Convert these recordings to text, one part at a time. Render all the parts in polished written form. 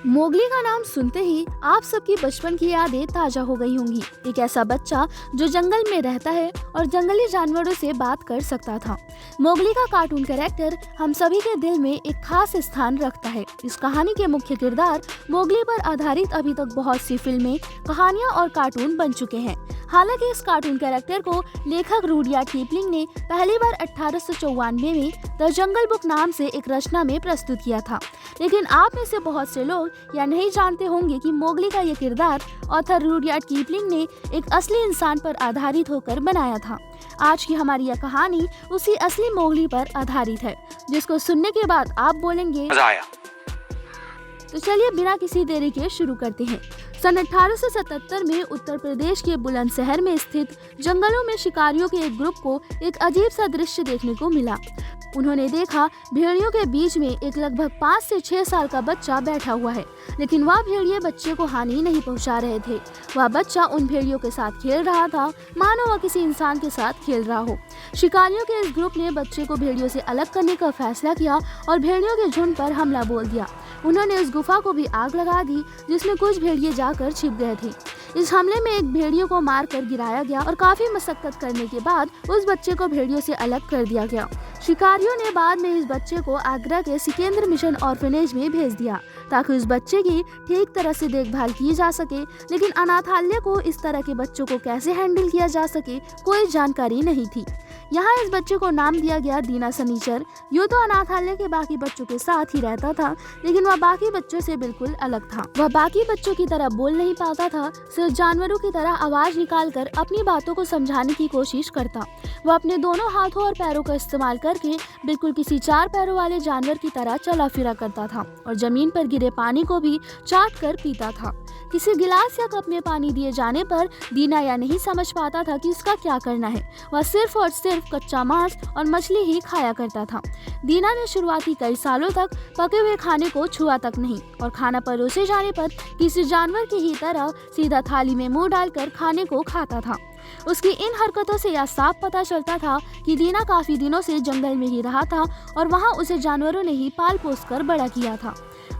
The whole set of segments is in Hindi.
मोगली का नाम सुनते ही आप सबकी बचपन की यादें ताजा हो गई होंगी। एक ऐसा बच्चा जो जंगल में रहता है और जंगली जानवरों से बात कर सकता था। मोगली का कार्टून कैरेक्टर हम सभी के दिल में एक खास स्थान रखता है। इस कहानी के मुख्य किरदार मोगली पर आधारित अभी तक बहुत सी फिल्में, कहानियां और कार्टून बन चुके हैं। हालांकि इस कार्टून कैरेक्टर को लेखक रुडयार्ड किपलिंग ने पहली बार 1894 में द जंगल बुक नाम से एक रचना में प्रस्तुत किया था। लेकिन आप में से बहुत से लोग या नहीं जानते होंगे कि मोगली का ये किरदार ऑथर रुडयार्ड किपलिंग ने एक असली इंसान पर आधारित होकर बनाया था। आज की हमारी यह कहानी उसी असली मोगली पर आधारित है, जिसको सुनने के बाद आप बोलेंगे मजा आया। तो चलिए बिना किसी देरी के शुरू करते हैं। सन 1877 में उत्तर प्रदेश के बुलंदशहर में स्थित जंगलों में शिकारियों के एक ग्रुप को एक अजीब सा दृश्य देखने को मिला। उन्होंने देखा भेड़ियों के बीच में एक लगभग 5 से 6 साल का बच्चा बैठा हुआ है, लेकिन वह भेड़िए बच्चे को हानि नहीं पहुंचा रहे थे। वह बच्चा उन भेड़ियों के साथ खेल रहा था, मानो वह किसी इंसान के साथ खेल रहा हो। शिकारियों के इस ग्रुप ने बच्चे को भेड़ियों से अलग करने का फैसला किया और भेड़ियों के झुंड पर हमला बोल दिया। उन्होंने उस गुफा को भी आग लगा दी जिसमें कुछ भेड़िए जाकर छिप गए थे। इस हमले में एक भेड़ियों को मार कर गिराया गया और काफी मशक्कत करने के बाद उस बच्चे को भेड़ियों से अलग कर दिया गया। शिकारियों ने बाद में इस बच्चे को आगरा के सिकेंद्र मिशन ऑर्फनेज में भेज दिया ताकि उस बच्चे की ठीक तरह से देखभाल की जा सके। लेकिन अनाथालय को इस तरह के बच्चों को कैसे हैंडल किया जा सके कोई जानकारी नहीं थी। यहाँ इस बच्चे को नाम दिया गया दीना सनीचर। यूँ तो अनाथालय के बाकी बच्चों के साथ ही रहता था, लेकिन वह बाकी बच्चों से बिल्कुल अलग था। वह बाकी बच्चों की तरह बोल नहीं पाता था, सिर्फ जानवरों की तरह आवाज निकालकर अपनी बातों को समझाने की कोशिश करता। वह अपने दोनों हाथों और पैरों का इस्तेमाल करके बिल्कुल किसी 4 पैरों वाले जानवर की तरह चला फिरा करता था और जमीन पर गिरे पानी को भी चाट कर पीता था। किसी गिलास या कप में पानी दिए जाने पर दीना यह नहीं समझ पाता था कि उसका क्या करना है। वह सिर्फ और सिर्फ कच्चा मांस और मछली ही खाया करता था। दीना ने शुरुआती कई सालों तक पके हुए खाने को छुआ तक नहीं और खाना परोसे जाने पर किसी जानवर की ही तरह सीधा थाली में मुंह डालकर खाने को खाता था। उसकी इन हरकतों से यह साफ पता चलता था कि दीना काफी दिनों से जंगल में ही रहा था और वहाँ उसे जानवरों ने ही पाल पोस कर बड़ा किया था।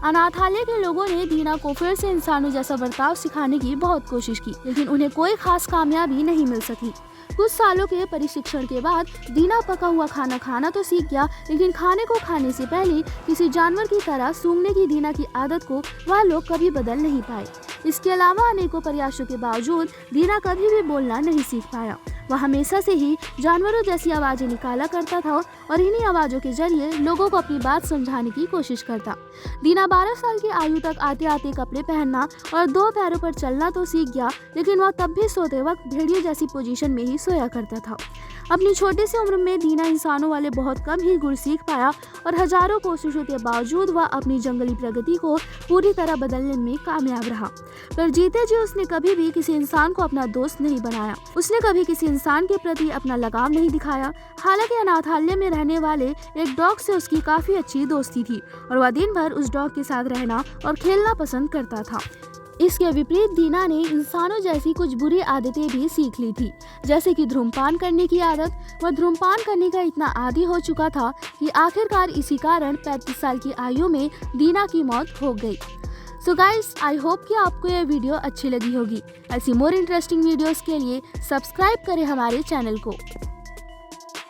अनाथालय के लोगों ने दीना को फिर से इंसानों जैसा बर्ताव सिखाने की बहुत कोशिश की, लेकिन उन्हें कोई खास कामयाबी नहीं मिल सकी। कुछ सालों के प्रशिक्षण के बाद दीना पका हुआ खाना खाना तो सीख गया, लेकिन खाने को खाने से पहले किसी जानवर की तरह सूंघने की दीना की आदत को वह लोग कभी बदल नहीं पाए। इसके अलावा अनेकों प्रयासों के बावजूद दीना कभी भी बोलना नहीं सीख पाया। वह हमेशा से ही जानवरों जैसी आवाजें निकाला करता था और इन्हीं आवाजों के जरिए लोगों को अपनी बात समझाने की कोशिश करता। दीना 12 साल की आयु तक आते आते कपड़े पहनना और 2 पैरों पर चलना तो सीख गया, लेकिन वह तब भी सोते वक्त भेड़िए जैसी पोजीशन में ही सोया करता था। अपनी छोटी सी उम्र में दीना इंसानों वाले बहुत कम ही गुण सीख पाया और हजारों कोशिशों के बावजूद वह अपनी जंगली प्रगति को पूरी तरह बदलने में कामयाब रहा। पर जीते जी उसने कभी भी किसी इंसान को अपना दोस्त नहीं बनाया। उसने कभी किसी इंसान के प्रति अपना लगाव नहीं दिखाया। हालांकि अनाथालय में रहने वाले एक डॉग से उसकी काफी अच्छी दोस्ती थी और वह दिन भर उस डॉग के साथ रहना और खेलना पसंद करता था। इसके विपरीत दीना ने इंसानों जैसी कुछ बुरी आदतें भी सीख ली थी, जैसे कि धूम्रपान करने की आदत। वह धूम्रपान करने का इतना आदी हो चुका था कि आखिरकार इसी कारण 35 साल की आयु में दीना की मौत हो गई। सो गाइस, आई होप कि आपको यह वीडियो अच्छी लगी होगी। ऐसी मोर इंटरेस्टिंग वीडियोस के लिए सब्सक्राइब करें हमारे चैनल को।